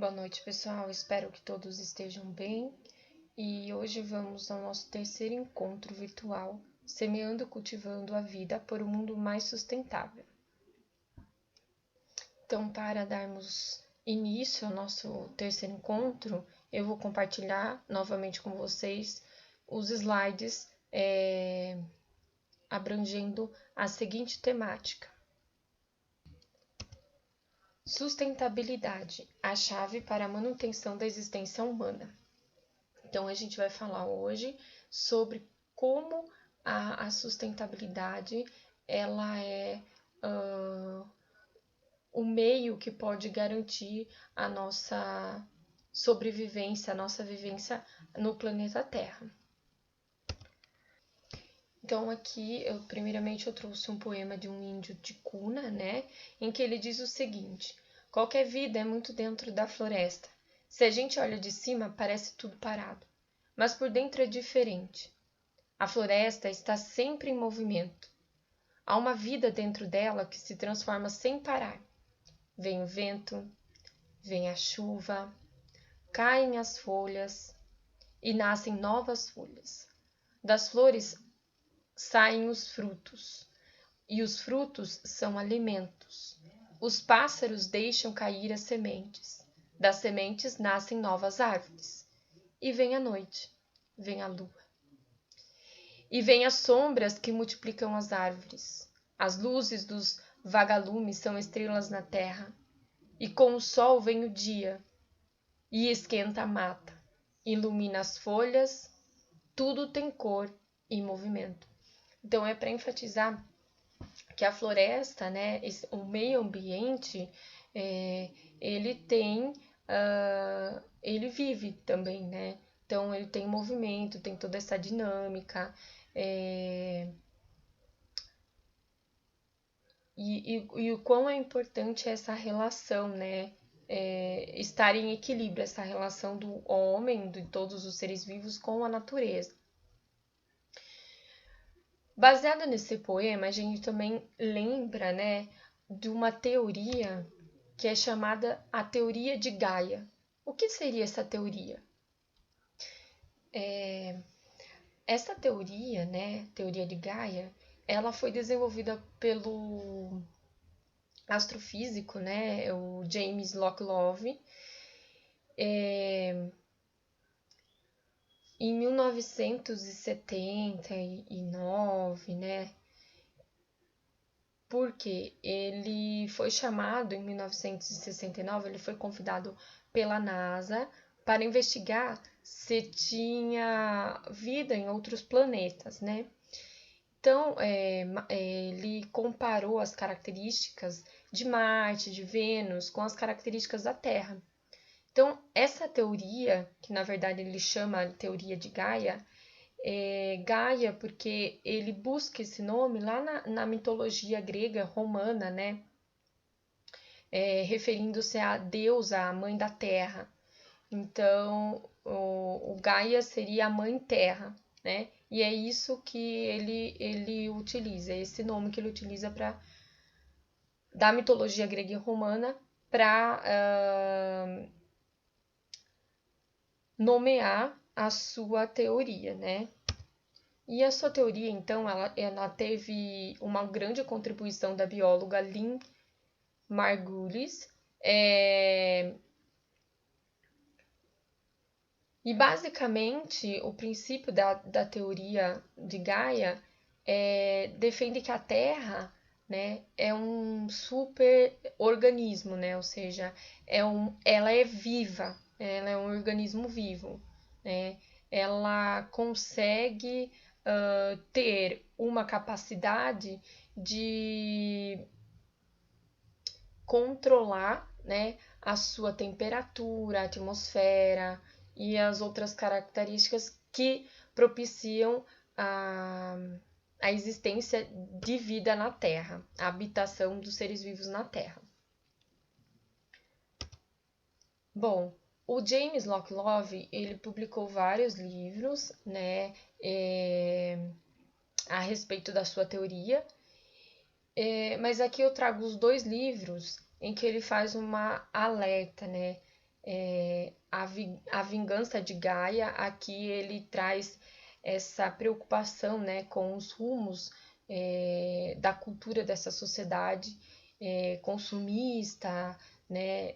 Boa noite, pessoal. Espero que todos estejam bem. E hoje vamos ao nosso terceiro encontro virtual, Semeando e Cultivando a Vida por um Mundo Mais Sustentável. Então, para darmos início ao nosso terceiro encontro, eu vou compartilhar novamente com vocês os slides abrangendo a seguinte temática. Sustentabilidade, a chave para a manutenção da existência humana. Então, a gente vai falar hoje sobre como a sustentabilidade ela é o meio que pode garantir a nossa sobrevivência, a nossa vivência no planeta Terra. Então, aqui, primeiramente, eu trouxe um poema de um índio Ticuna, né, em que ele diz o seguinte: qualquer vida é muito dentro da floresta. Se a gente olha de cima, parece tudo parado, mas por dentro é diferente. A floresta está sempre em movimento. Há uma vida dentro dela que se transforma sem parar. Vem o vento, vem a chuva, caem as folhas e nascem novas folhas. Das flores saem os frutos, e os frutos são alimentos. Os pássaros deixam cair as sementes. Das sementes nascem novas árvores. E vem a noite, vem a lua. E vem as sombras que multiplicam as árvores. As luzes dos vagalumes são estrelas na terra. E com o sol vem o dia, e esquenta a mata, ilumina as folhas, tudo tem cor e movimento. Então, é para enfatizar que a floresta, né, o meio ambiente, ele tem, ele vive também, né? Então, ele tem movimento, tem toda essa dinâmica, e o quão é importante essa relação, né? Estar em equilíbrio, essa relação do homem, de todos os seres vivos, com a natureza. Baseado nesse poema, a gente também lembra, né, de uma teoria que é chamada a teoria de Gaia. O que seria essa teoria? Essa teoria, né, teoria de Gaia, ela foi desenvolvida pelo astrofísico, né, o James Lockwood, em 1979, né, porque ele foi chamado em 1969, ele foi convidado pela NASA para investigar se tinha vida em outros planetas, né? Então, ele comparou as características de Marte, de Vênus, com as características da Terra. Então, essa teoria, que na verdade ele chama de teoria de Gaia, Gaia porque ele busca esse nome lá na mitologia grega romana, né? Referindo-se à deusa, a mãe da terra. Então, o Gaia seria a mãe terra, né? E é isso que ele utiliza, esse nome que ele utiliza da mitologia grega e romana para nomear a sua teoria, né? E a sua teoria, então, ela teve uma grande contribuição da bióloga Lynn Margulis. E, basicamente, o princípio da teoria de Gaia defende que a Terra, né, é um super organismo, né? Ou seja, ela é viva, ela é um organismo vivo, né? Ela consegue ter uma capacidade de controlar, né, a sua temperatura, a atmosfera e as outras características que propiciam a existência de vida na Terra, a habitação dos seres vivos na Terra. Bom, o James Lockwood, ele publicou vários livros, né, a respeito da sua teoria, mas aqui eu trago os dois livros em que ele faz uma alerta, né, A Vingança de Gaia, aqui ele traz essa preocupação, né, com os rumos da cultura dessa sociedade consumista, né,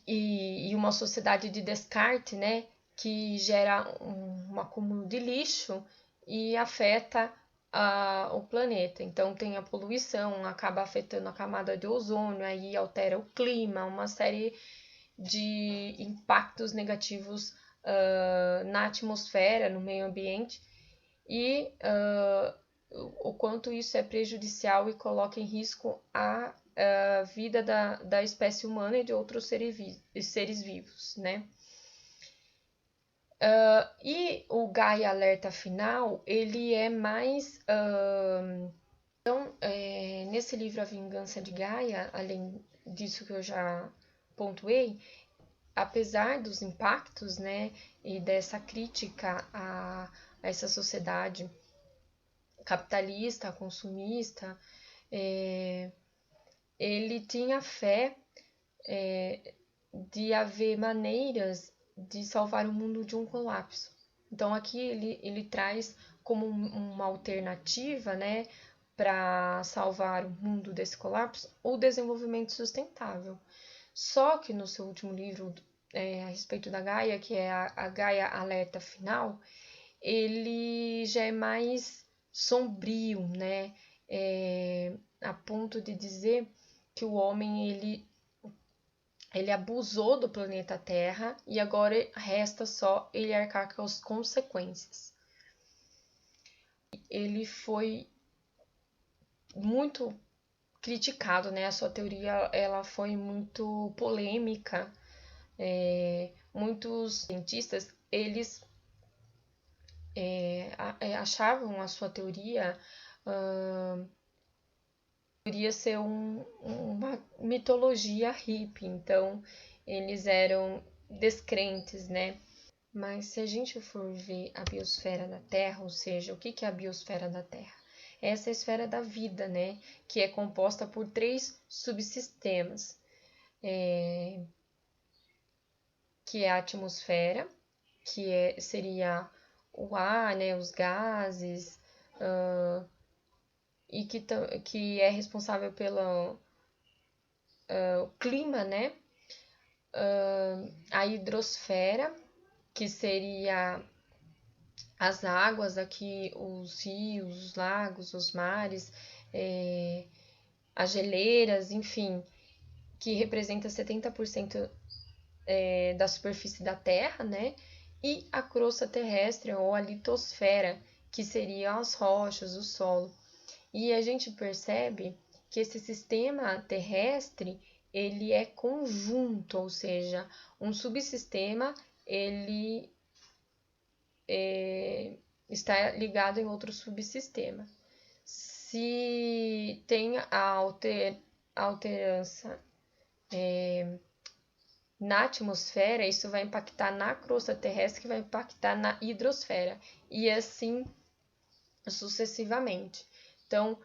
e uma sociedade de descarte, né, que gera um acúmulo de lixo e afeta o planeta. Então tem a poluição, acaba afetando a camada de ozônio, aí altera o clima, uma série de impactos negativos na atmosfera, no meio ambiente, e o quanto isso é prejudicial e coloca em risco a vida da espécie humana e de outros seres vivos, né? E o Gaia Alerta Final, ele é mais... Então, nesse livro A Vingança de Gaia, além disso que eu já pontuei, apesar dos impactos, né, e dessa crítica a essa sociedade capitalista, consumista, ele tinha fé de haver maneiras de salvar o mundo de um colapso. Então aqui ele traz como uma alternativa, né, para salvar o mundo desse colapso, o desenvolvimento sustentável. Só que no seu último livro a respeito da Gaia, que é a Gaia Alerta Final, ele já é mais sombrio, né? A ponto de dizer que o homem ele abusou do planeta Terra e agora resta só ele arcar com as consequências. Ele foi muito criticado, né? A sua teoria ela foi muito polêmica. Muitos cientistas eles achavam a sua teoria poderia ser uma mitologia hippie, então eles eram descrentes, né? Mas se a gente for ver a biosfera da Terra, ou seja, o que é a biosfera da Terra? Essa é a esfera da vida, né? Que é composta por 3 subsistemas, que é a atmosfera, que seria o ar, né? Os gases, e que é responsável pelo clima, né? A hidrosfera, que seria as águas aqui, os rios, os lagos, os mares, as geleiras, enfim, que representa 70% da superfície da Terra, né? E a crosta terrestre ou a litosfera, que seriam as rochas, o solo. E a gente percebe que esse sistema terrestre ele é conjunto, ou seja, um subsistema ele está ligado em outro subsistema. Se tem a alterança na atmosfera, isso vai impactar na crosta terrestre, que vai impactar na hidrosfera, e assim sucessivamente. Então,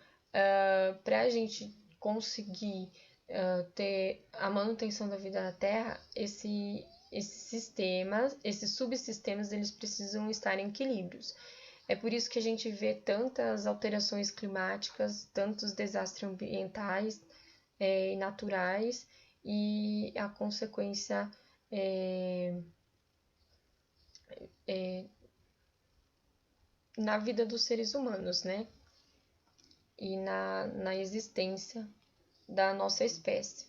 para a gente conseguir ter a manutenção da vida na Terra, esses subsistemas, eles precisam estar em equilíbrios. É por isso que a gente vê tantas alterações climáticas, tantos desastres ambientais e naturais, e a consequência na vida dos seres humanos, né? E na existência da nossa espécie.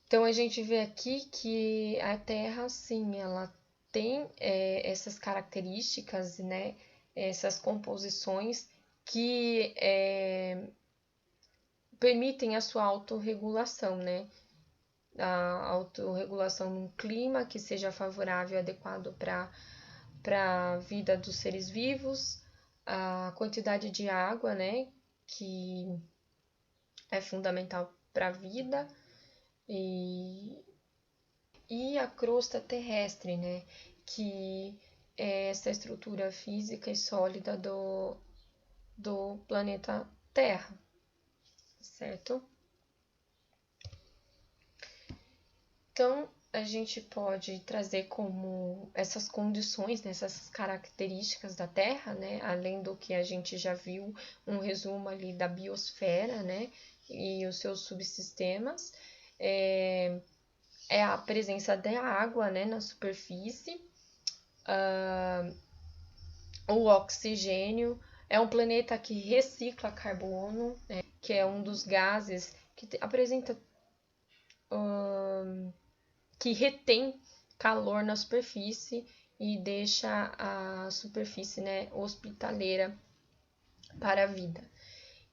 Então a gente vê aqui que a Terra, sim, ela tem essas características, né? Essas composições que permitem a sua autorregulação, né? A autorregulação num clima que seja favorável e adequado para a vida dos seres vivos, a quantidade de água, né? Que é fundamental para a vida, e a crosta terrestre, né? Que é essa estrutura física e sólida do planeta Terra. certo? Então, a gente pode trazer como essas condições, né, essas características da Terra, né, além do que a gente já viu, um resumo ali da biosfera, né, e os seus subsistemas, é a presença da água, né, na superfície, o oxigênio, é um planeta que recicla carbono, né, que é um dos gases que apresenta, que retém calor na superfície e deixa a superfície, né, hospitaleira para a vida.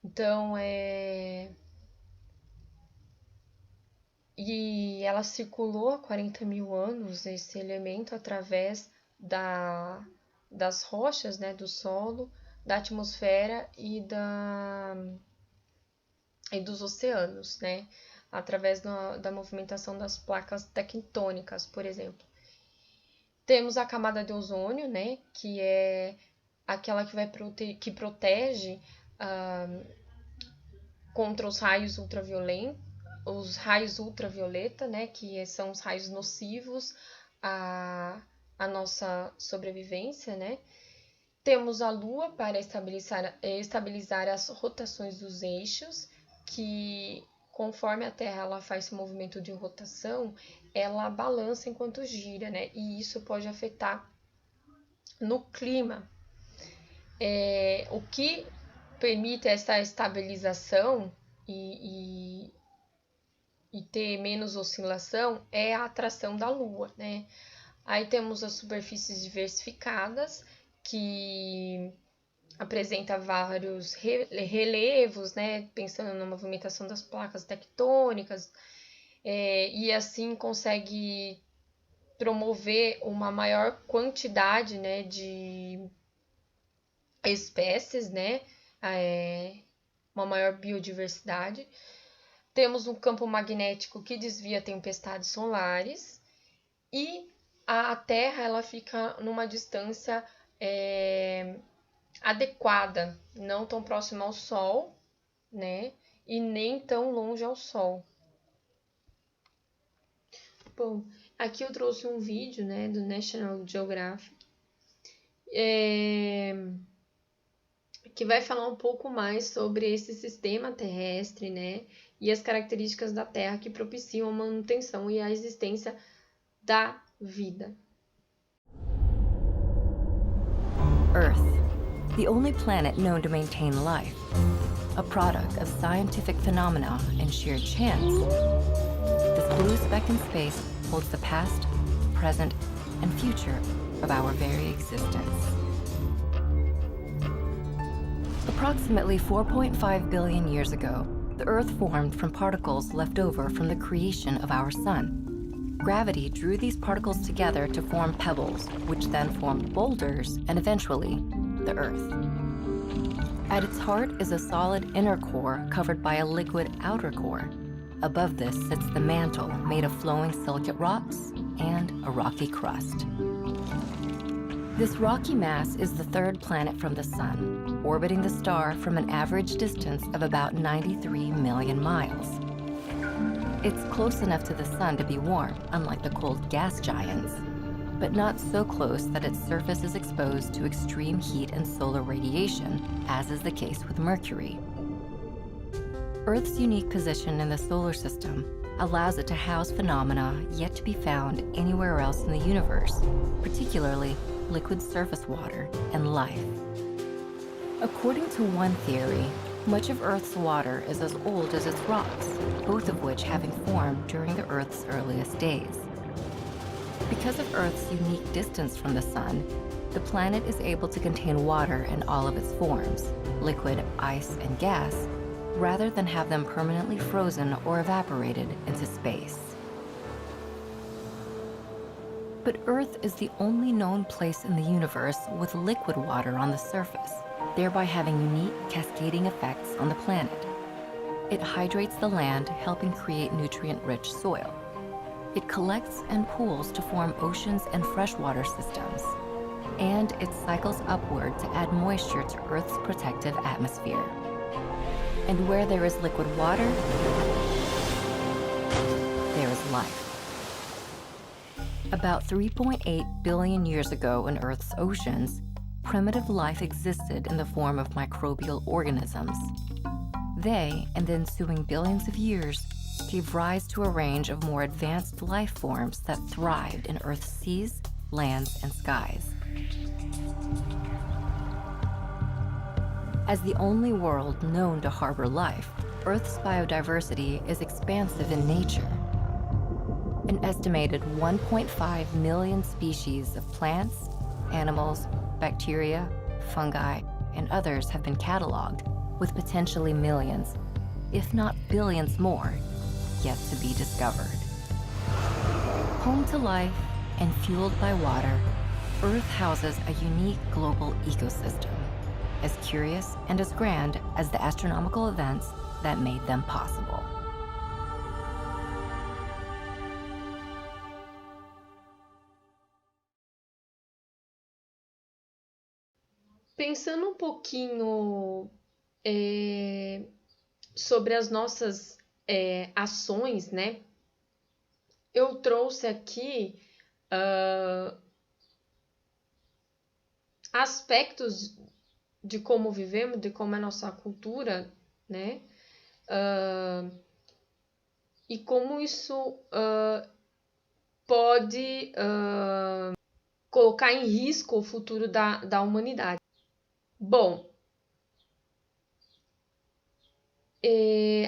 Então, e ela circulou há 40 mil anos, esse elemento, através das rochas, né, do solo, da atmosfera e dos oceanos, né, através da movimentação das placas tectônicas, por exemplo. Temos a camada de ozônio, né, que é aquela que protege contra os raios ultravioleta, né, que são os raios nocivos à nossa sobrevivência, né. Temos a Lua para estabilizar as rotações dos eixos, que conforme a Terra ela faz esse movimento de rotação, ela balança enquanto gira, né? E isso pode afetar no clima. O que permite essa estabilização e ter menos oscilação é a atração da Lua, né? Aí temos as superfícies diversificadas, que apresenta vários relevos, né, pensando na movimentação das placas tectônicas, e assim consegue promover uma maior quantidade, né, de espécies, né, uma maior biodiversidade. Temos um campo magnético que desvia tempestades solares e a Terra ela fica numa distância adequada, não tão próxima ao Sol, né? E nem tão longe ao Sol. Bom, aqui eu trouxe um vídeo, né, do National Geographic, que vai falar um pouco mais sobre esse sistema terrestre, né, e as características da Terra que propiciam a manutenção e a existência da vida. Earth, the only planet known to maintain life, a product of scientific phenomena and sheer chance. This blue speck in space holds the past, present, and future of our very existence. Approximately 4.5 billion years ago, the Earth formed from particles left over from the creation of our Sun. Gravity drew these particles together to form pebbles, which then formed boulders and eventually the Earth. At its heart is a solid inner core covered by a liquid outer core. Above this sits the mantle made of flowing silicate rocks and a rocky crust. This rocky mass is the third planet from the Sun, orbiting the star from an average distance of about 93 million miles. It's close enough to the Sun to be warm, unlike the cold gas giants, but not so close that its surface is exposed to extreme heat and solar radiation, as is the case with Mercury. Earth's unique position in the solar system allows it to house phenomena yet to be found anywhere else in the universe, particularly liquid surface water and life. According to one theory, much of Earth's water is as old as its rocks, both of which having formed during the Earth's earliest days. Because of Earth's unique distance from the Sun, the planet is able to contain water in all of its forms, liquid, ice, and gas, rather than have them permanently frozen or evaporated into space. But Earth is the only known place in the universe with liquid water on the surface, thereby having unique cascading effects on the planet. It hydrates the land, helping create nutrient-rich soil. It collects and pools to form oceans and freshwater systems. And it cycles upward to add moisture to Earth's protective atmosphere. And where there is liquid water, there is life. About 3.8 billion years ago in Earth's oceans, primitive life existed in the form of microbial organisms. They, in the ensuing billions of years, gave rise to a range of more advanced life forms that thrived in Earth's seas, lands, and skies. As the only world known to harbor life, Earth's biodiversity is expansive in nature. An estimated 1.5 million species of plants, animals, bacteria, fungi, and others have been cataloged, with potentially millions, if not billions more, yet to be discovered. Home to life and fueled by water, Earth houses a unique global ecosystem, as curious and as grand as the astronomical events that made them possible. Pensando um pouquinho sobre as nossas ações, né? Eu trouxe aqui aspectos de como vivemos, de como é a nossa cultura, né? E como isso pode colocar em risco o futuro da humanidade. Bom,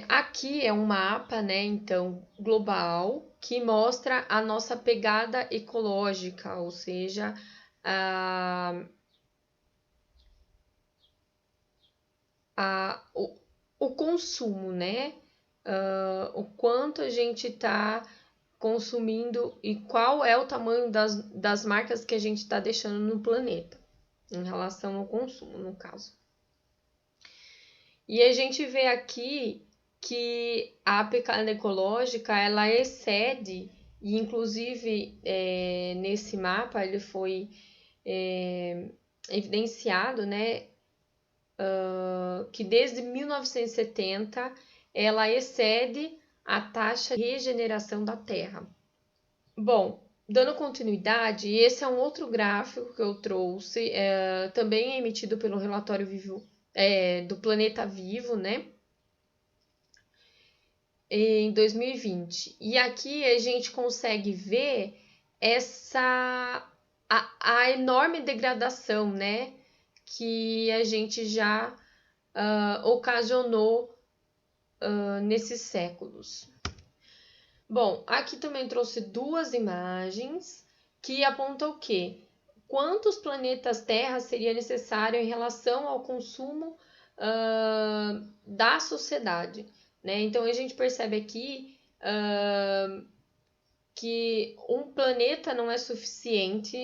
aqui é um mapa, né, então, global, que mostra a nossa pegada ecológica, ou seja, o consumo, né? O quanto a gente está consumindo e qual é o tamanho das marcas que a gente está deixando no planeta, em relação ao consumo, no caso. E a gente vê aqui que a pegada ecológica, ela excede, e inclusive nesse mapa ele foi evidenciado, né, que desde 1970 ela excede a taxa de regeneração da Terra. Bom, dando continuidade, esse é um outro gráfico que eu trouxe, também emitido pelo relatório Vivo, do Planeta Vivo, né? Em 2020. E aqui a gente consegue ver a enorme degradação, né? Que a gente já ocasionou nesses séculos. Bom, aqui também trouxe duas imagens que apontam o quê? Quantos planetas Terra seria necessário em relação ao consumo da sociedade, né? Então a gente percebe aqui que um planeta não é suficiente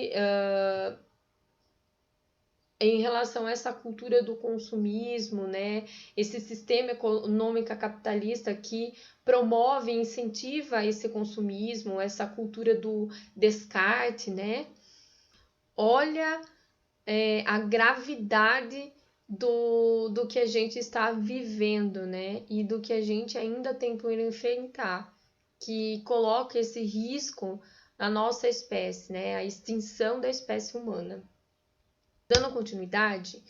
em relação a essa cultura do consumismo, né? Esse sistema econômico capitalista que promove e incentiva esse consumismo, essa cultura do descarte, né? Olha a gravidade do que a gente está vivendo, né? E do que a gente ainda tem por enfrentar, que coloca esse risco na nossa espécie, né? A extinção da espécie humana. Dando continuidade,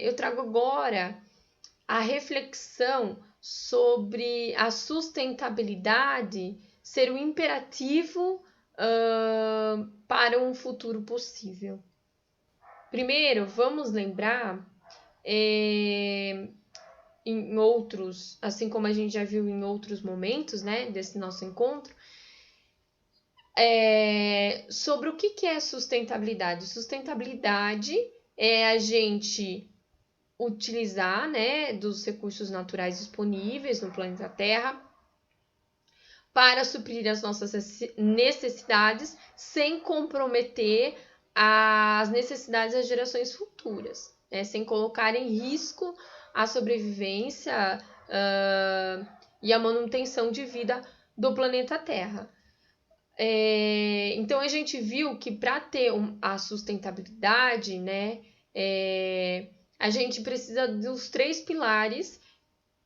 eu trago agora a reflexão sobre a sustentabilidade ser o imperativo para um futuro possível. Primeiro, vamos lembrar, em outros, assim como a gente já viu em outros momentos, né, desse nosso encontro, sobre o que é sustentabilidade. Sustentabilidade é a gente utilizar, né, dos recursos naturais disponíveis no planeta Terra para suprir as nossas necessidades sem comprometer as necessidades das gerações futuras, né, sem colocar em risco a sobrevivência e a manutenção de vida do planeta Terra. Então a gente viu que para ter a sustentabilidade, né, a gente precisa dos 3 pilares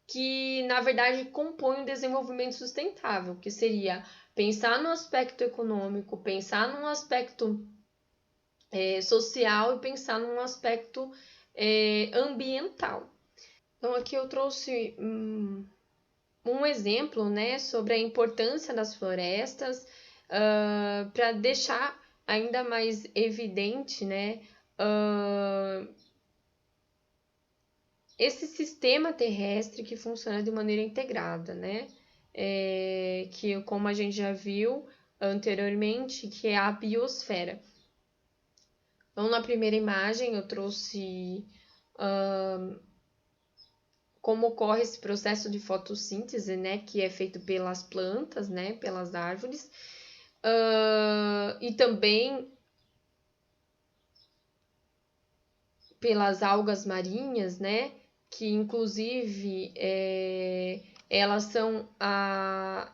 que, na verdade, compõem o desenvolvimento sustentável, que seria pensar no aspecto econômico, pensar no aspecto social e pensar num aspecto ambiental. Então, aqui eu trouxe um exemplo, né, sobre a importância das florestas, para deixar ainda mais evidente, né, esse sistema terrestre que funciona de maneira integrada, né, que, como a gente já viu anteriormente, que é a biosfera. Então, na primeira imagem, eu trouxe como ocorre esse processo de fotossíntese, né, que é feito pelas plantas, né, pelas árvores, e também pelas algas marinhas, né, que inclusive elas são a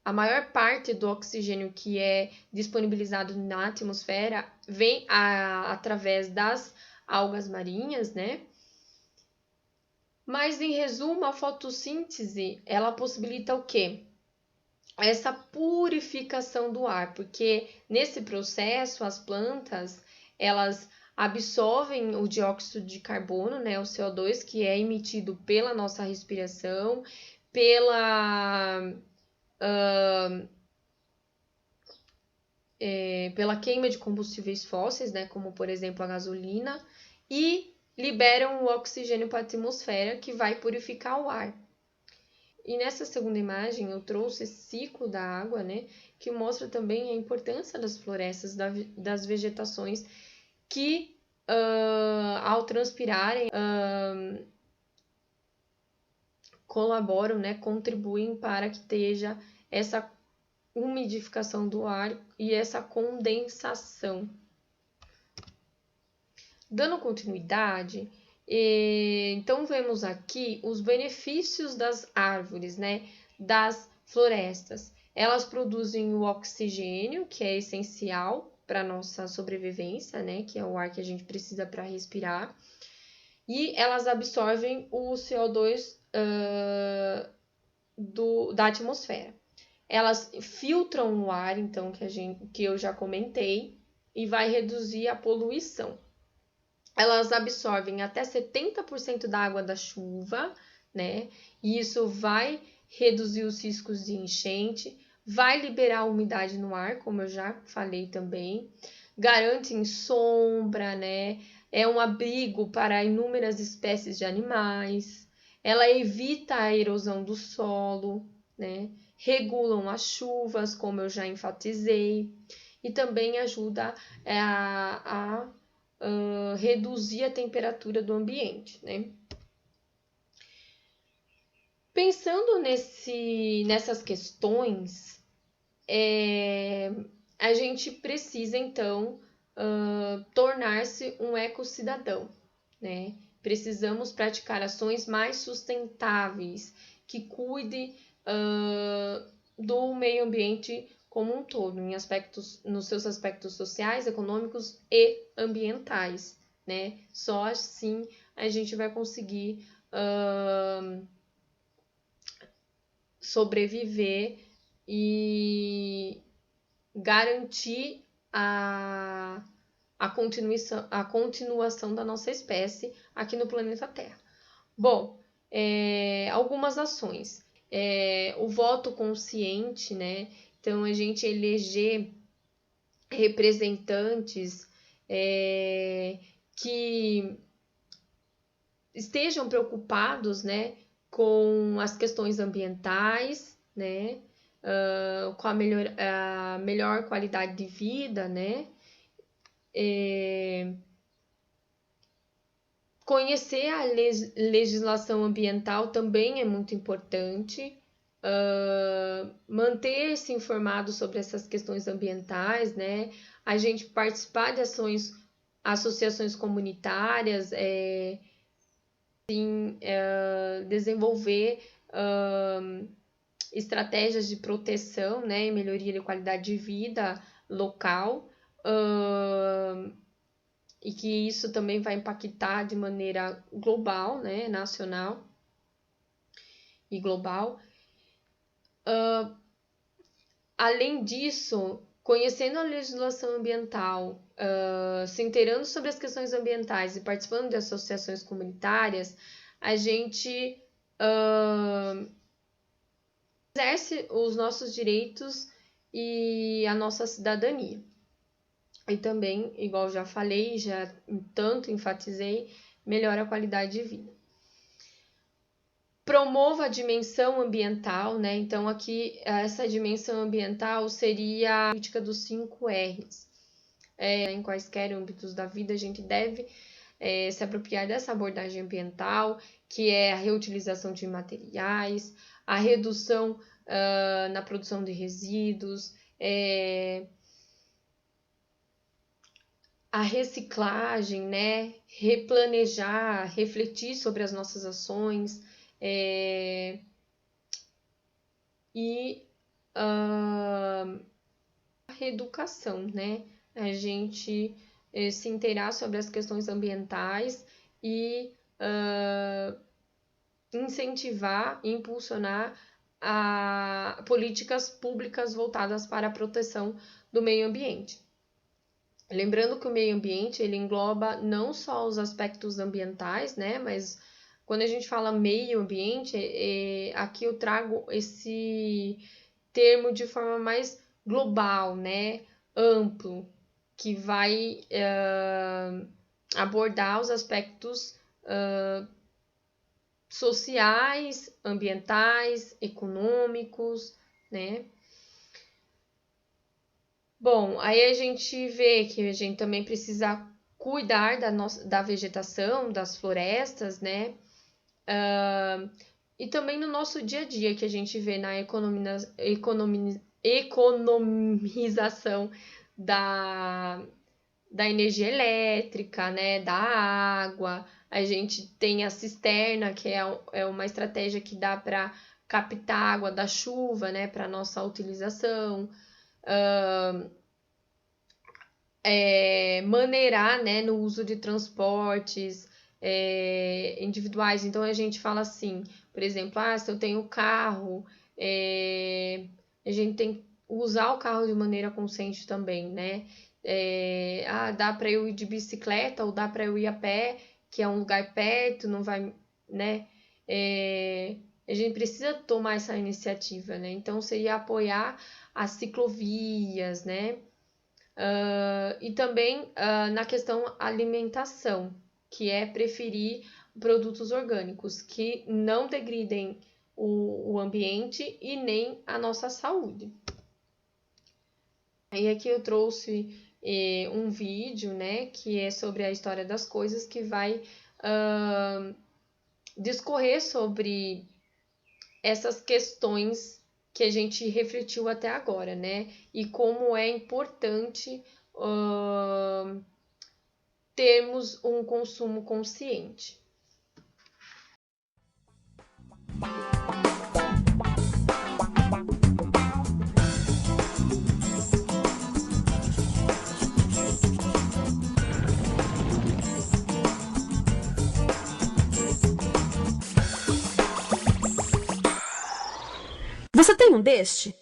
maior parte do oxigênio que é disponibilizado na atmosfera vem através das algas marinhas, né? Mas, em resumo, a fotossíntese, ela possibilita o quê? Essa purificação do ar, porque nesse processo as plantas, elas absorvem o dióxido de carbono, né, o CO2, que é emitido pela nossa respiração, pela queima de combustíveis fósseis, né, como por exemplo a gasolina, e liberam o oxigênio para a atmosfera, que vai purificar o ar. E nessa segunda imagem eu trouxe esse ciclo da água, né, que mostra também a importância das florestas, das vegetações que, ao transpirarem, colaboram, né, contribuem para que esteja essa umidificação do ar e essa condensação. Dando continuidade, então vemos aqui os benefícios das árvores, né, das florestas. Elas produzem o oxigênio, que é essencial para a nossa sobrevivência, né, que é o ar que a gente precisa para respirar, e elas absorvem o CO2 da atmosfera. Elas filtram o ar, então, que eu já comentei, e vai reduzir a poluição. Elas absorvem até 70% da água da chuva, né? E isso vai reduzir os riscos de enchente, vai liberar a umidade no ar, como eu já falei também, garantem sombra, né? É um abrigo para inúmeras espécies de animais, ela evita a erosão do solo, né? Regulam as chuvas, como eu já enfatizei, e também ajuda a reduzir a temperatura do ambiente, né? Pensando nessas questões, a gente precisa, então, tornar-se um ecocidadão, né? Precisamos praticar ações mais sustentáveis, que cuidem do meio ambiente como um todo, nos seus aspectos sociais, econômicos e ambientais, né? Só assim a gente vai conseguir sobreviver e garantir a continuação da nossa espécie aqui no planeta Terra. Bom, algumas ações. O voto consciente, né? Então, a gente eleger representantes que estejam preocupados, né, com as questões ambientais, né, com a melhor qualidade de vida, né, conhecer a legislação ambiental também é muito importante, manter-se informado sobre essas questões ambientais, né, a gente participar de associações comunitárias, desenvolver estratégias de proteção, né, e melhoria de qualidade de vida local, e que isso também vai impactar de maneira global, né, nacional e global. Além disso, conhecendo a legislação ambiental, se inteirando sobre as questões ambientais e participando de associações comunitárias, a gente exerce os nossos direitos e a nossa cidadania. E também, igual já falei, já tanto enfatizei, melhora a qualidade de vida. Promova a dimensão ambiental, né? Então, aqui, essa dimensão ambiental seria a política dos 5 R's. Em quaisquer âmbitos da vida, a gente deve se apropriar dessa abordagem ambiental, que é a reutilização de materiais, a redução na produção de resíduos, a reciclagem, né? Replanejar, refletir sobre as nossas ações, e a reeducação, né? A gente se inteirar sobre as questões ambientais e incentivar e impulsionar políticas públicas voltadas para a proteção do meio ambiente. Lembrando que o meio ambiente ele engloba não só os aspectos ambientais, né? Mas quando a gente fala meio ambiente, aqui eu trago esse termo de forma mais global, né? Amplo, que vai abordar os aspectos sociais, ambientais, econômicos, né? Bom, aí a gente vê que a gente também precisa cuidar da vegetação, das florestas, né? E também no nosso dia a dia, que a gente vê na economização da energia elétrica, né? Da água. A gente tem a cisterna, que é uma estratégia que dá para captar água da chuva, né? Para nossa utilização. Maneirar, né? No uso de transportes individuais. Então, a gente fala assim, por exemplo, se eu tenho carro, a gente tem que usar o carro de maneira consciente também, né? Dá para eu ir de bicicleta ou dá para eu ir a pé, que é um lugar perto, não vai, né? A gente precisa tomar essa iniciativa, né? Então, seria apoiar as ciclovias, né? E também na questão alimentação, que é preferir produtos orgânicos que não degridem o ambiente e nem a nossa saúde. E aqui eu trouxe um vídeo, né, que é sobre a história das coisas, que vai discorrer sobre essas questões que a gente refletiu até agora, né, e como é importante termos um consumo consciente. Você tem um deste?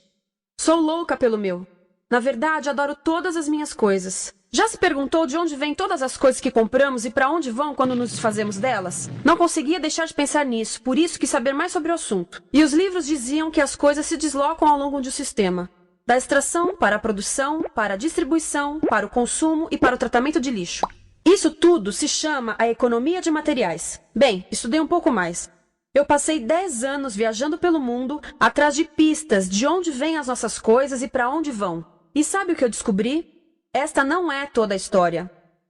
Sou louca pelo meu. Na verdade, adoro todas as minhas coisas. Já se perguntou de onde vêm todas as coisas que compramos e para onde vão quando nos desfazemos delas? Não conseguia deixar de pensar nisso, por isso quis saber mais sobre o assunto. E os livros diziam que as coisas se deslocam ao longo de um sistema. Da extração, para a produção, para a distribuição, para o consumo e para o tratamento de lixo. Isso tudo se chama a economia de materiais. Bem, estudei um pouco mais. Eu passei 10 anos viajando pelo mundo, atrás de pistas de onde vêm as nossas coisas e para onde vão. E sabe o que eu descobri? Esta não é toda a história.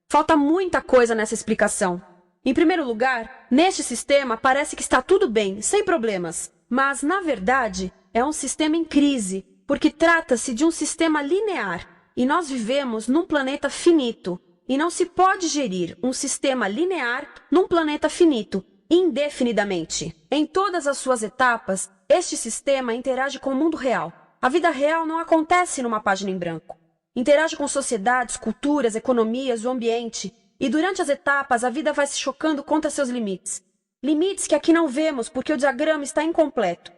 Falta muita coisa nessa explicação. Em primeiro lugar, neste sistema parece que está tudo bem, sem problemas. Mas, na verdade, é um sistema em crise, porque trata-se de um sistema linear. E nós vivemos num planeta finito. E não se pode gerir um sistema linear num planeta finito, indefinidamente. Em todas as suas etapas, este sistema interage com o mundo real. A vida real não acontece numa página em branco. Interage com sociedades, culturas, economias, o ambiente. E durante as etapas, a vida vai se chocando contra seus limites. Limites que aqui não vemos porque o diagrama está incompleto.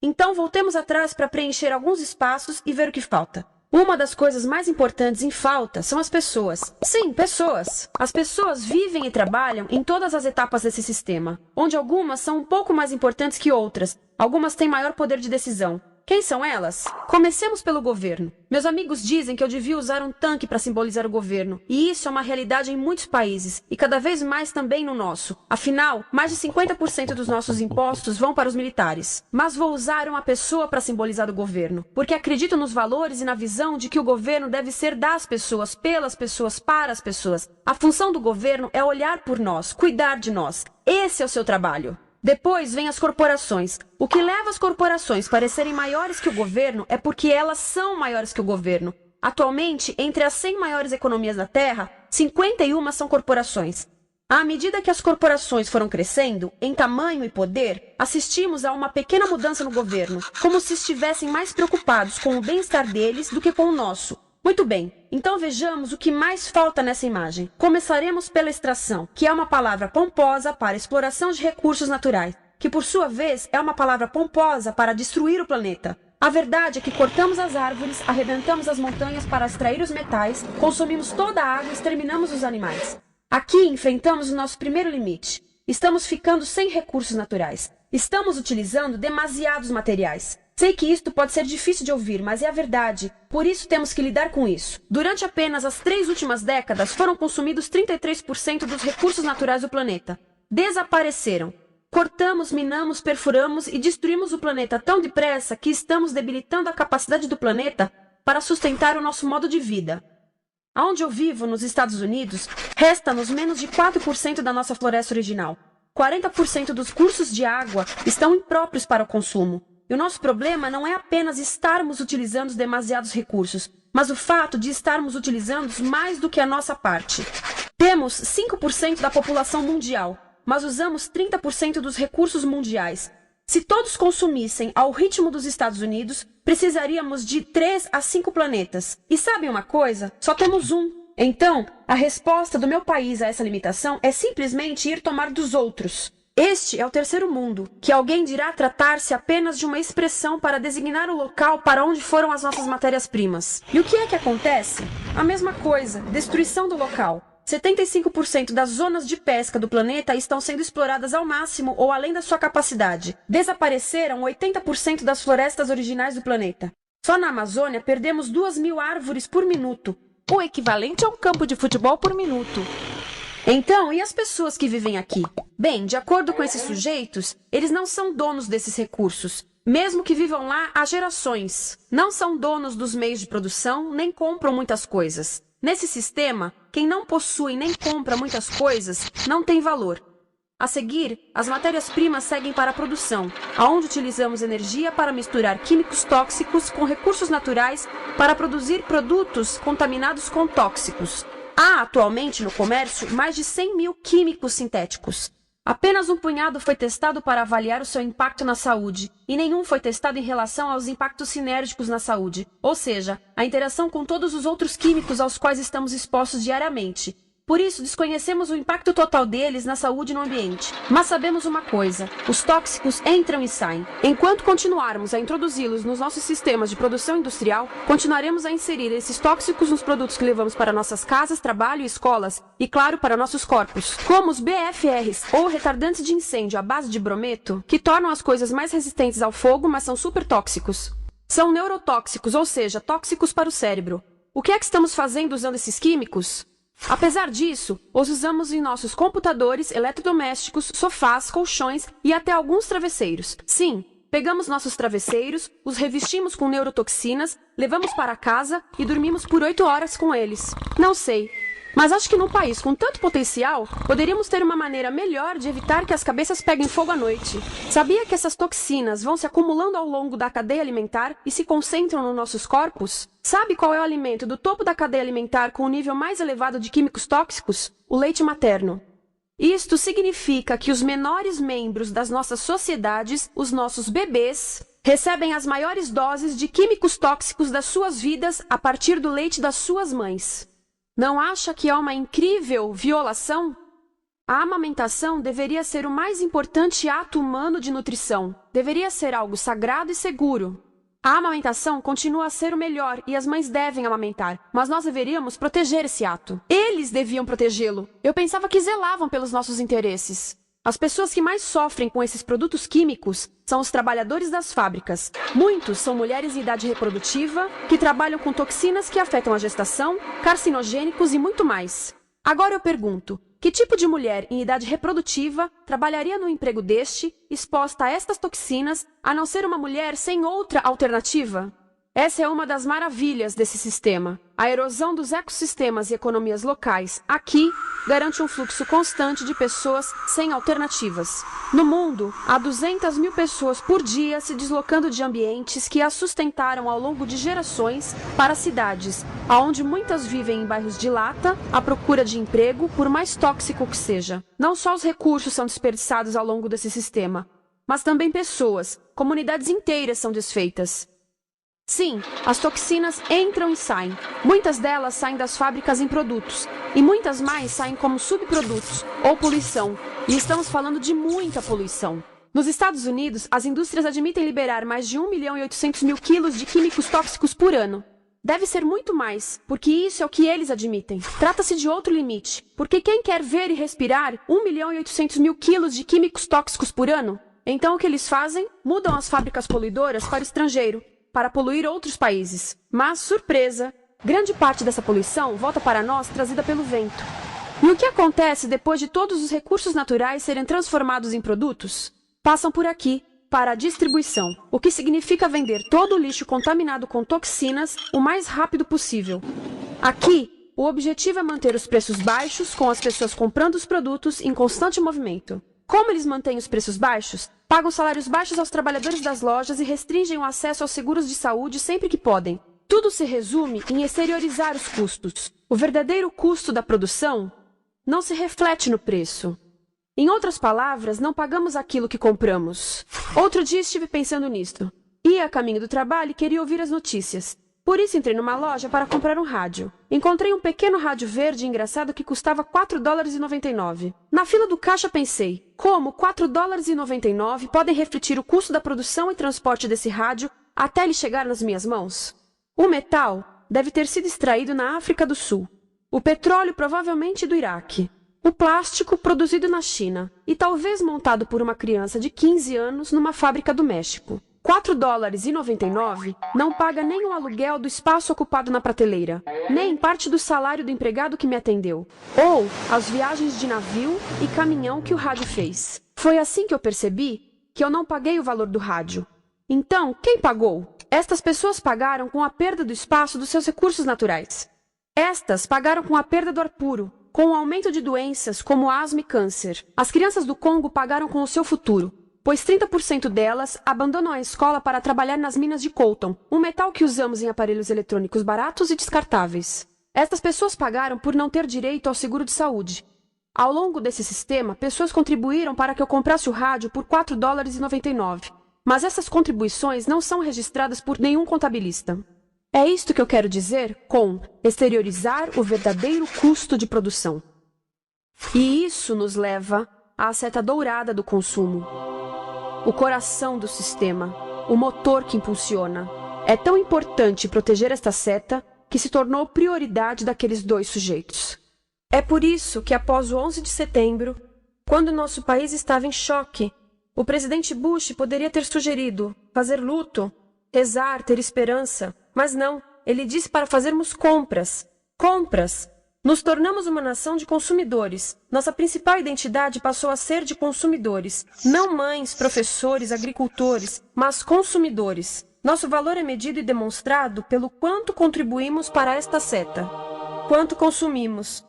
Então, voltemos atrás para preencher alguns espaços e ver o que falta. Uma das coisas mais importantes em falta são as pessoas. Sim, pessoas. As pessoas vivem e trabalham em todas as etapas desse sistema, onde algumas são um pouco mais importantes que outras. Algumas têm maior poder de decisão. Quem são elas? Comecemos pelo governo. Meus amigos dizem que eu devia usar um tanque para simbolizar o governo, e isso é uma realidade em muitos países, e cada vez mais também no nosso. Afinal, mais de 50% dos nossos impostos vão para os militares. Mas vou usar uma pessoa para simbolizar o governo, porque acredito nos valores e na visão de que o governo deve ser das pessoas, pelas pessoas, para as pessoas. A função do governo é olhar por nós, cuidar de nós. Esse é o seu trabalho. Depois vem as corporações. O que leva as corporações a parecerem maiores que o governo é porque elas são maiores que o governo. Atualmente, entre as 100 maiores economias da Terra, 51 são corporações. À medida que as corporações foram crescendo, em tamanho e poder, assistimos a uma pequena mudança no governo, como se estivessem mais preocupados com o bem-estar deles do que com o nosso. Muito bem, então vejamos o que mais falta nessa imagem. Começaremos pela extração, que é uma palavra pomposa para exploração de recursos naturais, que por sua vez é uma palavra pomposa para destruir o planeta. A verdade é que cortamos as árvores, arrebentamos as montanhas para extrair os metais, consumimos toda a água e exterminamos os animais. Aqui enfrentamos o nosso primeiro limite. Estamos ficando sem recursos naturais. Estamos utilizando demasiados materiais. Sei que isto pode ser difícil de ouvir, mas é a verdade. Por isso temos que lidar com isso. Durante apenas as 3 últimas décadas, foram consumidos 33% dos recursos naturais do planeta. Desapareceram. Cortamos, minamos, perfuramos e destruímos o planeta tão depressa que estamos debilitando a capacidade do planeta para sustentar o nosso modo de vida. Aonde eu vivo, nos Estados Unidos, resta-nos menos de 4% da nossa floresta original. 40% dos cursos de água estão impróprios para o consumo. E o nosso problema não é apenas estarmos utilizando demasiados recursos, mas o fato de estarmos utilizando mais do que a nossa parte. Temos 5% da população mundial, mas usamos 30% dos recursos mundiais. Se todos consumissem ao ritmo dos Estados Unidos, precisaríamos de 3 a 5 planetas. E sabem uma coisa? Só temos um. Então, a resposta do meu país a essa limitação é simplesmente ir tomar dos outros. Este é o terceiro mundo, que alguém dirá tratar-se apenas de uma expressão para designar o local para onde foram as nossas matérias-primas. E o que é que acontece? A mesma coisa, destruição do local. 75% das zonas de pesca do planeta estão sendo exploradas ao máximo ou além da sua capacidade. Desapareceram 80% das florestas originais do planeta. Só na Amazônia perdemos 2.000 árvores por minuto, o equivalente a um campo de futebol por minuto. Então, e as pessoas que vivem aqui? Bem, de acordo com esses sujeitos, eles não são donos desses recursos, mesmo que vivam lá há gerações. Não são donos dos meios de produção, nem compram muitas coisas. Nesse sistema, quem não possui nem compra muitas coisas não tem valor. A seguir, as matérias-primas seguem para a produção, aonde utilizamos energia para misturar químicos tóxicos com recursos naturais para produzir produtos contaminados com tóxicos. Há atualmente no comércio mais de 100.000 químicos sintéticos. Apenas um punhado foi testado para avaliar o seu impacto na saúde, e nenhum foi testado em relação aos impactos sinérgicos na saúde, ou seja, a interação com todos os outros químicos aos quais estamos expostos diariamente. Por isso, desconhecemos o impacto total deles na saúde e no ambiente. Mas sabemos uma coisa: os tóxicos entram e saem. Enquanto continuarmos a introduzi-los nos nossos sistemas de produção industrial, continuaremos a inserir esses tóxicos nos produtos que levamos para nossas casas, trabalho e escolas, e claro, para nossos corpos. Como os BFRs, ou retardantes de incêndio à base de brometo, que tornam as coisas mais resistentes ao fogo, mas são super tóxicos. São neurotóxicos, ou seja, tóxicos para o cérebro. O que é que estamos fazendo usando esses químicos? Apesar disso, os usamos em nossos computadores, eletrodomésticos, sofás, colchões e até alguns travesseiros. Sim, pegamos nossos travesseiros, os revestimos com neurotoxinas, levamos para casa e dormimos por 8 horas com eles. Não sei, mas acho que num país com tanto potencial, poderíamos ter uma maneira melhor de evitar que as cabeças peguem fogo à noite. Sabia que essas toxinas vão se acumulando ao longo da cadeia alimentar e se concentram nos nossos corpos? Sabe qual é o alimento do topo da cadeia alimentar com o nível mais elevado de químicos tóxicos? O leite materno. Isto significa que os menores membros das nossas sociedades, os nossos bebês, recebem as maiores doses de químicos tóxicos das suas vidas a partir do leite das suas mães. Não acha que é uma incrível violação? A amamentação deveria ser o mais importante ato humano de nutrição. Deveria ser algo sagrado e seguro. A amamentação continua a ser o melhor e as mães devem amamentar, mas nós deveríamos proteger esse ato. Eles deviam protegê-lo. Eu pensava que zelavam pelos nossos interesses. As pessoas que mais sofrem com esses produtos químicos são os trabalhadores das fábricas. Muitos são mulheres em idade reprodutiva que trabalham com toxinas que afetam a gestação, carcinogênicos e muito mais. Agora eu pergunto, que tipo de mulher em idade reprodutiva trabalharia no emprego deste, exposta a estas toxinas, a não ser uma mulher sem outra alternativa? Essa é uma das maravilhas desse sistema. A erosão dos ecossistemas e economias locais, aqui, garante um fluxo constante de pessoas sem alternativas. No mundo, há 200.000 pessoas por dia se deslocando de ambientes que as sustentaram ao longo de gerações para cidades, onde muitas vivem em bairros de lata, à procura de emprego, por mais tóxico que seja. Não só os recursos são desperdiçados ao longo desse sistema, mas também pessoas, comunidades inteiras são desfeitas. Sim, as toxinas entram e saem. Muitas delas saem das fábricas em produtos, e muitas mais saem como subprodutos ou poluição. E estamos falando de muita poluição. Nos Estados Unidos, as indústrias admitem liberar mais de 1.800.000 quilos de químicos tóxicos por ano. Deve ser muito mais, porque isso é o que eles admitem. Trata-se de outro limite, porque quem quer ver e respirar 1.800.000 quilos de químicos tóxicos por ano? Então o que eles fazem? Mudam as fábricas poluidoras para o estrangeiro, para poluir outros países. Mas, surpresa, grande parte dessa poluição volta para nós trazida pelo vento. E o que acontece depois de todos os recursos naturais serem transformados em produtos? Passam por aqui, para a distribuição, o que significa vender todo o lixo contaminado com toxinas o mais rápido possível. Aqui, o objetivo é manter os preços baixos, com as pessoas comprando os produtos em constante movimento. Como eles mantêm os preços baixos? Pagam salários baixos aos trabalhadores das lojas e restringem o acesso aos seguros de saúde sempre que podem. Tudo se resume em exteriorizar os custos. O verdadeiro custo da produção não se reflete no preço. Em outras palavras, não pagamos aquilo que compramos. Outro dia estive pensando nisto. Ia a caminho do trabalho e queria ouvir as notícias. Por isso entrei numa loja para comprar um rádio. Encontrei um pequeno rádio verde engraçado que custava $4,99. Na fila do caixa pensei, como $4,99 podem refletir o custo da produção e transporte desse rádio até ele chegar nas minhas mãos? O metal deve ter sido extraído na África do Sul. O petróleo provavelmente do Iraque. O plástico produzido na China e talvez montado por uma criança de 15 anos numa fábrica do México. $4,99 não paga nem o aluguel do espaço ocupado na prateleira, nem parte do salário do empregado que me atendeu, ou as viagens de navio e caminhão que o rádio fez. Foi assim que eu percebi que eu não paguei o valor do rádio. Então, quem pagou? Estas pessoas pagaram com a perda do espaço dos seus recursos naturais. Estas pagaram com a perda do ar puro, com o aumento de doenças como asma e câncer. As crianças do Congo pagaram com o seu futuro, pois 30% delas abandonam a escola para trabalhar nas minas de coltan, um metal que usamos em aparelhos eletrônicos baratos e descartáveis. Estas pessoas pagaram por não ter direito ao seguro de saúde. Ao longo desse sistema, pessoas contribuíram para que eu comprasse o rádio por $4,99. Mas essas contribuições não são registradas por nenhum contabilista. É isto que eu quero dizer com exteriorizar o verdadeiro custo de produção. E isso nos leva à seta dourada do consumo. O coração do sistema, o motor que impulsiona. É tão importante proteger esta seta que se tornou prioridade daqueles dois sujeitos. É por isso que após o 11 de setembro, quando nosso país estava em choque, o presidente Bush poderia ter sugerido fazer luto, rezar, ter esperança, mas não, ele disse para fazermos compras. Compras! Nos tornamos uma nação de consumidores. Nossa principal identidade passou a ser de consumidores. Não mães, professores, agricultores, mas consumidores. Nosso valor é medido e demonstrado pelo quanto contribuímos para esta seta. Quanto consumimos.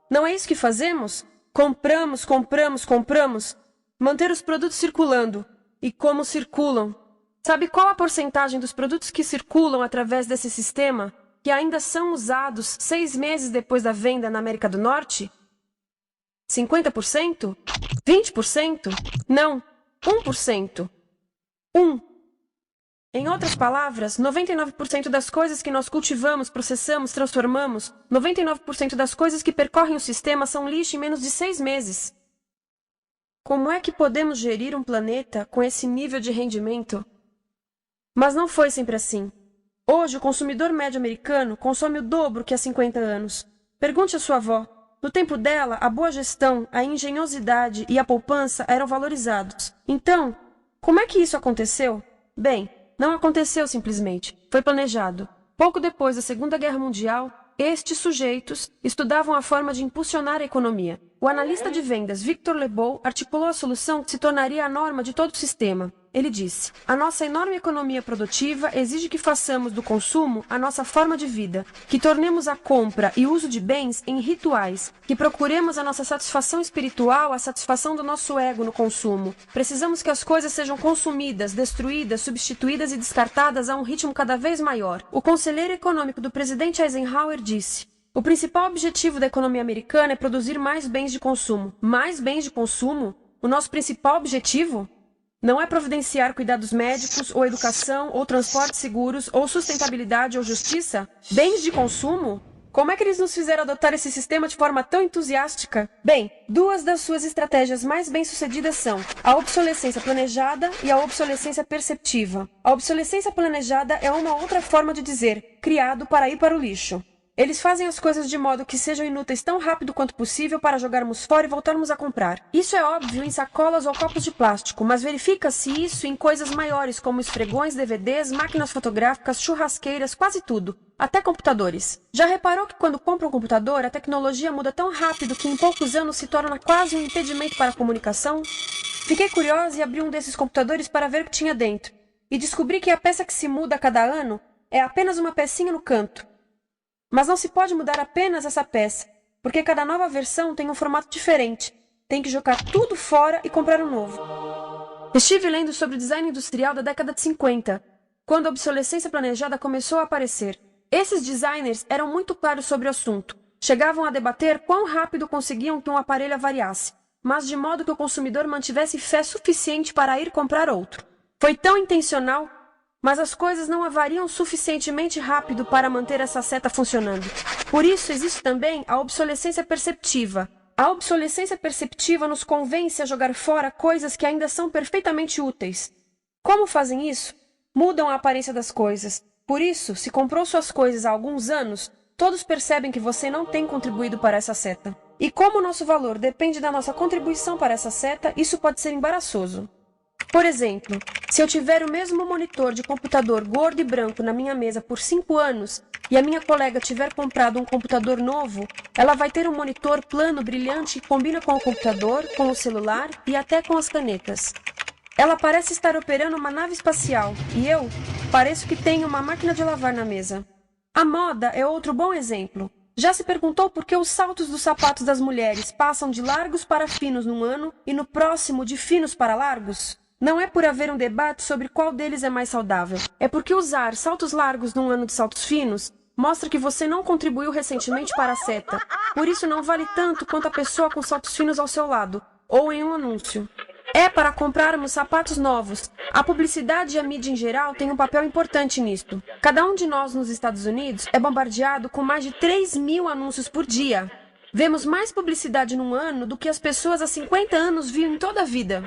Não é isso que fazemos? Compramos, compramos, compramos. Manter os produtos circulando. E como circulam? Sabe qual a porcentagem dos produtos que circulam através desse sistema que ainda são usados 6 meses depois da venda na América do Norte? 50%? 20%? Não, 1%. 1. Em outras palavras, 99% das coisas que nós cultivamos, processamos, transformamos, 99% das coisas que percorrem o sistema são lixo em menos de 6 meses. Como é que podemos gerir um planeta com esse nível de rendimento? Mas não foi sempre assim. Hoje, o consumidor médio americano consome o dobro que há 50 anos. Pergunte à sua avó. No tempo dela, a boa gestão, a engenhosidade e a poupança eram valorizados. Então, como é que isso aconteceu? Bem, não aconteceu simplesmente. Foi planejado. Pouco depois da Segunda Guerra Mundial, estes sujeitos estudavam a forma de impulsionar a economia. O analista de vendas Victor Lebow articulou a solução que se tornaria a norma de todo o sistema. Ele disse: a nossa enorme economia produtiva exige que façamos do consumo a nossa forma de vida, que tornemos a compra e uso de bens em rituais, que procuremos a nossa satisfação espiritual, a satisfação do nosso ego no consumo. Precisamos que as coisas sejam consumidas, destruídas, substituídas e descartadas a um ritmo cada vez maior. O conselheiro econômico do presidente Eisenhower disse: o principal objetivo da economia americana é produzir mais bens de consumo. Mais bens de consumo? O nosso principal objetivo? Não é providenciar cuidados médicos, ou educação, ou transportes seguros, ou sustentabilidade, ou justiça? Bens de consumo? Como é que eles nos fizeram adotar esse sistema de forma tão entusiástica? Bem, duas das suas estratégias mais bem-sucedidas são a obsolescência planejada e a obsolescência perceptiva. A obsolescência planejada é uma outra forma de dizer criado para ir para o lixo. Eles fazem as coisas de modo que sejam inúteis tão rápido quanto possível para jogarmos fora e voltarmos a comprar. Isso é óbvio em sacolas ou copos de plástico, mas verifica-se isso em coisas maiores como esfregões, DVDs, máquinas fotográficas, churrasqueiras, quase tudo, até computadores. Já reparou que quando compra um computador, a tecnologia muda tão rápido que em poucos anos se torna quase um impedimento para a comunicação? Fiquei curiosa e abri um desses computadores para ver o que tinha dentro, e descobri que a peça que se muda a cada ano é apenas uma pecinha no canto. Mas não se pode mudar apenas essa peça, porque cada nova versão tem um formato diferente. Tem que jogar tudo fora e comprar um novo. Estive lendo sobre o design industrial da década de 50, quando a obsolescência planejada começou a aparecer. Esses designers eram muito claros sobre o assunto. Chegavam a debater quão rápido conseguiam que um aparelho avariasse, mas de modo que o consumidor mantivesse fé suficiente para ir comprar outro. Foi tão intencional, mas as coisas não avariam suficientemente rápido para manter essa seta funcionando. Por isso, existe também a obsolescência perceptiva. A obsolescência perceptiva nos convence a jogar fora coisas que ainda são perfeitamente úteis. Como fazem isso? Mudam a aparência das coisas. Por isso, se comprou suas coisas há alguns anos, todos percebem que você não tem contribuído para essa seta. E como o nosso valor depende da nossa contribuição para essa seta, isso pode ser embaraçoso. Por exemplo, se eu tiver o mesmo monitor de computador gordo e branco na minha mesa por 5 anos e a minha colega tiver comprado um computador novo, ela vai ter um monitor plano brilhante que combina com o computador, com o celular e até com as canetas. Ela parece estar operando uma nave espacial e eu pareço que tenho uma máquina de lavar na mesa. A moda é outro bom exemplo. Já se perguntou por que os saltos dos sapatos das mulheres passam de largos para finos num ano e no próximo de finos para largos? Não é por haver um debate sobre qual deles é mais saudável. É porque usar saltos largos num ano de saltos finos mostra que você não contribuiu recentemente para a seta. Por isso não vale tanto quanto a pessoa com saltos finos ao seu lado, ou em um anúncio. É para comprarmos sapatos novos. A publicidade e a mídia em geral têm um papel importante nisto. Cada um de nós nos Estados Unidos é bombardeado com mais de 3.000 anúncios por dia. Vemos mais publicidade num ano do que as pessoas há 50 anos viam em toda a vida.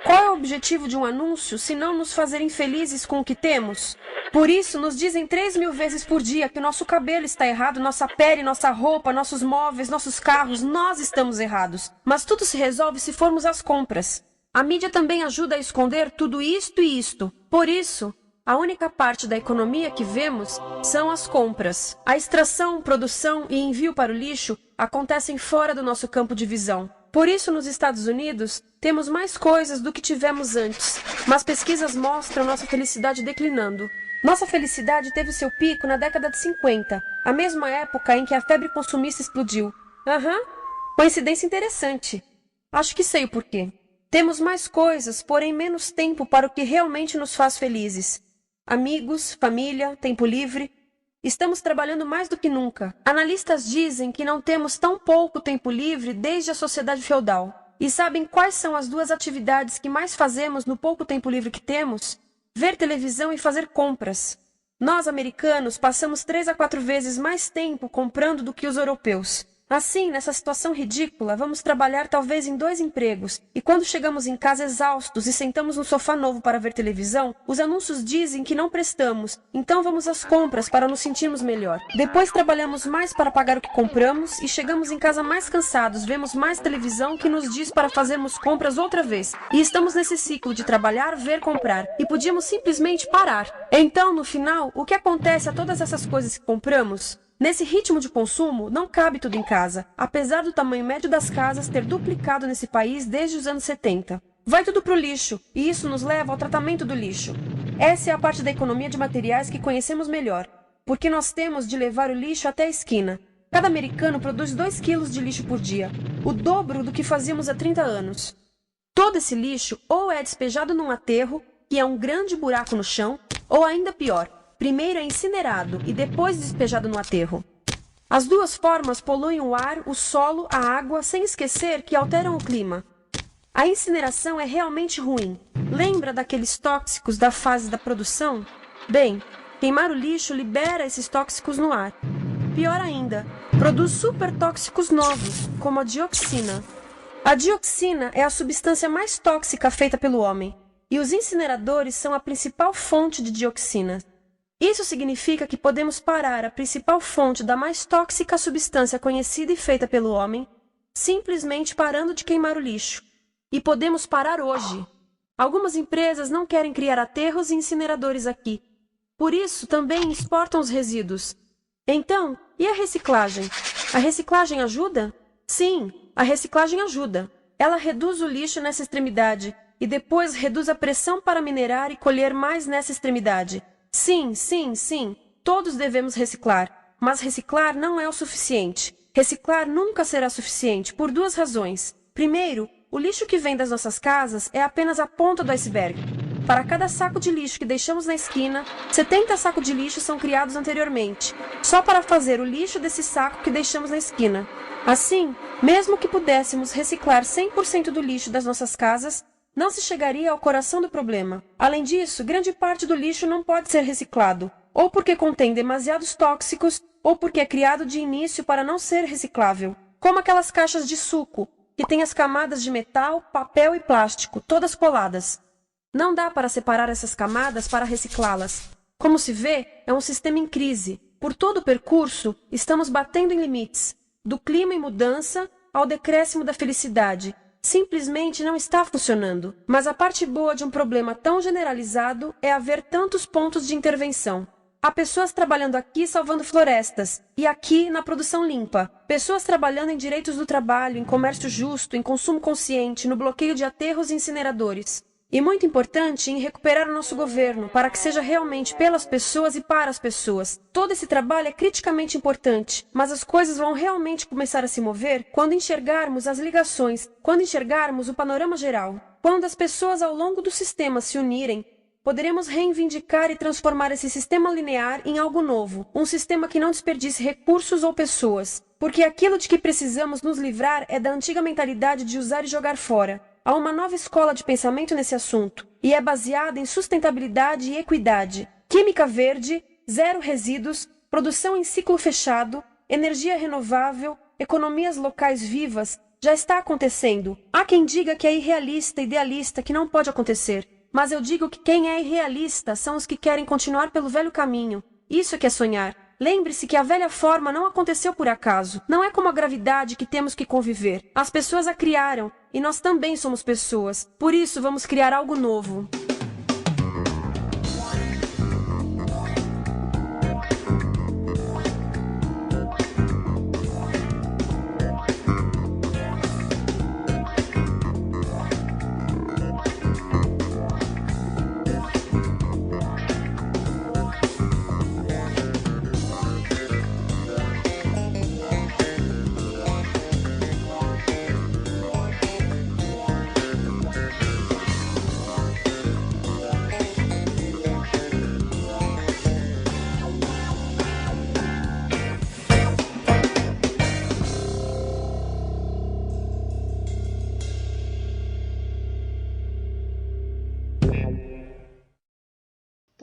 Qual é o objetivo de um anúncio se não nos fazer infelizes com o que temos? Por isso, nos dizem 3.000 vezes por dia que nosso cabelo está errado, nossa pele, nossa roupa, nossos móveis, nossos carros, nós estamos errados. Mas tudo se resolve se formos às compras. A mídia também ajuda a esconder tudo isto e isto. Por isso, a única parte da economia que vemos são as compras. A extração, produção e envio para o lixo acontecem fora do nosso campo de visão. Por isso, nos Estados Unidos, temos mais coisas do que tivemos antes, mas pesquisas mostram nossa felicidade declinando. Nossa felicidade teve seu pico na década de 50, a mesma época em que a febre consumista explodiu. Coincidência interessante. Acho que sei o porquê. Temos mais coisas, porém menos tempo para o que realmente nos faz felizes. Amigos, família, tempo livre. Estamos trabalhando mais do que nunca. Analistas dizem que não temos tão pouco tempo livre desde a sociedade feudal. E sabem quais são as duas atividades que mais fazemos no pouco tempo livre que temos? ver televisão e fazer compras. Nós, americanos, passamos 3 a 4 vezes mais tempo comprando do que os europeus. Assim, nessa situação ridícula, vamos trabalhar talvez em 2 empregos, e quando chegamos em casa exaustos e sentamos no sofá novo para ver televisão, os anúncios dizem que não prestamos, então vamos às compras para nos sentirmos melhor. Depois trabalhamos mais para pagar o que compramos e chegamos em casa mais cansados, vemos mais televisão que nos diz para fazermos compras outra vez. E estamos nesse ciclo de trabalhar, ver, comprar, e podíamos simplesmente parar. Então, no final, o que acontece a todas essas coisas que compramos? Nesse ritmo de consumo, não cabe tudo em casa, apesar do tamanho médio das casas ter duplicado nesse país desde os anos 70. Vai tudo para o lixo, e isso nos leva ao tratamento do lixo. Essa é a parte da economia de materiais que conhecemos melhor, porque nós temos de levar o lixo até a esquina. Cada americano produz 2 quilos de lixo por dia, o dobro do que fazíamos há 30 anos. Todo esse lixo ou é despejado num aterro, que é um grande buraco no chão, ou ainda pior, primeiro é incinerado e depois despejado no aterro. As 2 formas poluem o ar, o solo, a água, sem esquecer que alteram o clima. A incineração é realmente ruim. Lembra daqueles tóxicos da fase da produção? Bem, queimar o lixo libera esses tóxicos no ar. Pior ainda, produz supertóxicos novos, como a dioxina. A dioxina é a substância mais tóxica feita pelo homem, e os incineradores são a principal fonte de dioxina. Isso significa que podemos parar a principal fonte da mais tóxica substância conhecida e feita pelo homem, simplesmente parando de queimar o lixo. E podemos parar hoje. Algumas empresas não querem criar aterros e incineradores aqui. Por isso, também exportam os resíduos. Então, e a reciclagem? A reciclagem ajuda? Sim, a reciclagem ajuda. Ela reduz o lixo nessa extremidade e depois reduz a pressão para minerar e colher mais nessa extremidade. Sim, todos devemos reciclar, mas reciclar não é o suficiente. Reciclar nunca será suficiente por 2 razões. Primeiro, o lixo que vem das nossas casas é apenas a ponta do iceberg. Para cada saco de lixo que deixamos na esquina, 70 sacos de lixo são criados anteriormente, só para fazer o lixo desse saco que deixamos na esquina. Assim, mesmo que pudéssemos reciclar 100% do lixo das nossas casas, não se chegaria ao coração do problema. Além disso, grande parte do lixo não pode ser reciclado, ou porque contém demasiados tóxicos, ou porque é criado de início para não ser reciclável. Como aquelas caixas de suco, que têm as camadas de metal, papel e plástico, todas coladas. Não dá para separar essas camadas para reciclá-las. Como se vê, é um sistema em crise. Por todo o percurso, estamos batendo em limites, do clima em mudança ao decréscimo da felicidade. Simplesmente não está funcionando. Mas a parte boa de um problema tão generalizado é haver tantos pontos de intervenção. Há pessoas trabalhando aqui salvando florestas, e aqui na produção limpa. Pessoas trabalhando em direitos do trabalho, em comércio justo, em consumo consciente, no bloqueio de aterros e incineradores. E muito importante, em recuperar o nosso governo, para que seja realmente pelas pessoas e para as pessoas. Todo esse trabalho é criticamente importante, mas as coisas vão realmente começar a se mover quando enxergarmos as ligações, quando enxergarmos o panorama geral. Quando as pessoas ao longo do sistema se unirem, poderemos reivindicar e transformar esse sistema linear em algo novo, um sistema que não desperdice recursos ou pessoas, porque aquilo de que precisamos nos livrar é da antiga mentalidade de usar e jogar fora. Há uma nova escola de pensamento nesse assunto, e é baseada em sustentabilidade e equidade, química verde, 0 resíduos, produção em ciclo fechado, energia renovável, economias locais vivas. Já está acontecendo. Há quem diga que é irrealista, idealista, que não pode acontecer. Mas eu digo que quem é irrealista são os que querem continuar pelo velho caminho. Isso é que é sonhar. Lembre-se que a velha forma não aconteceu por acaso. Não é como a gravidade que temos que conviver. As pessoas a criaram, e nós também somos pessoas. Por isso vamos criar algo novo.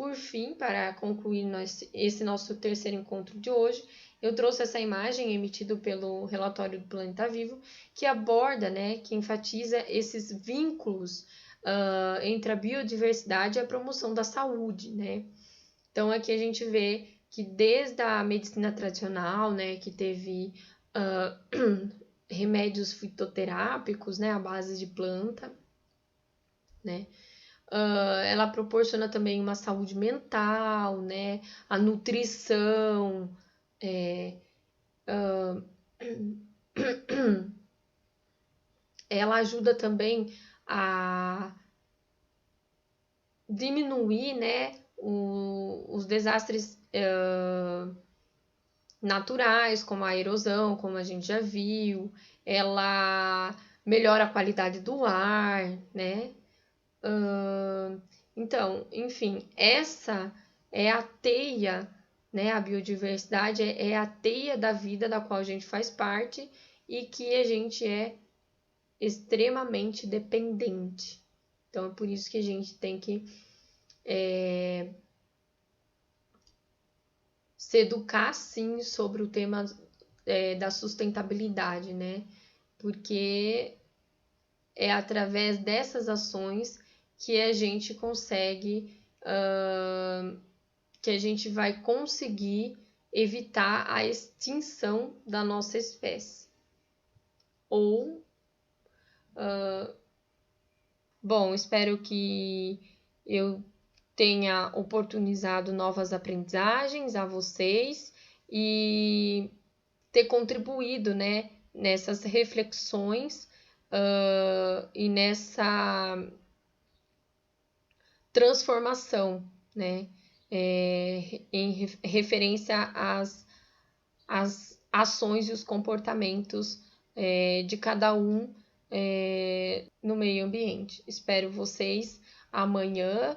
por fim, para concluir esse nosso terceiro encontro de hoje, eu trouxe essa imagem emitida pelo relatório do Planeta Vivo, que aborda, né, que enfatiza esses vínculos entre a biodiversidade e a promoção da saúde, né? Então, aqui a gente vê que desde a medicina tradicional, né, que teve remédios fitoterápicos, né, à base de planta, né? Ela proporciona também uma saúde mental, né? A nutrição, ela ajuda também a diminuir, né, os desastres naturais, como a erosão, como a gente já viu. Ela melhora a qualidade do ar, né? Então, enfim, essa é a teia, né? A biodiversidade é a teia da vida da qual a gente faz parte e que a gente é extremamente dependente. Então, é por isso que a gente tem que se educar, sim, sobre o tema da sustentabilidade, né? Porque é através dessas ações que a gente consegue, que a gente vai conseguir evitar a extinção da nossa espécie. Ou, bom, espero que eu tenha oportunizado novas aprendizagens a vocês e ter contribuído, né, nessas reflexões e nessa transformação, né, em referência às ações e os comportamentos de cada um no meio ambiente. Espero vocês amanhã,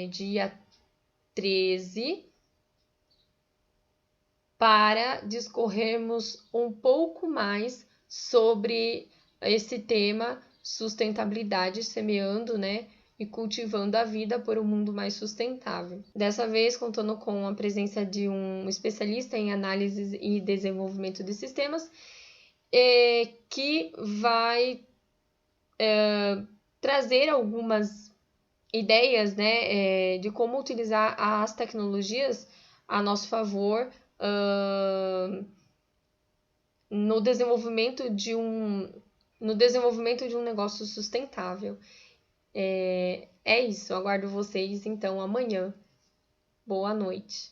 dia 13, para discorrermos um pouco mais sobre esse tema sustentabilidade, semeando, né, e cultivando a vida por um mundo mais sustentável. Dessa vez, contando com a presença de um especialista em análise e desenvolvimento de sistemas, que vai trazer algumas ideias, né, de como utilizar as tecnologias a nosso favor no desenvolvimento de um negócio sustentável. É isso, aguardo vocês então amanhã. Boa noite.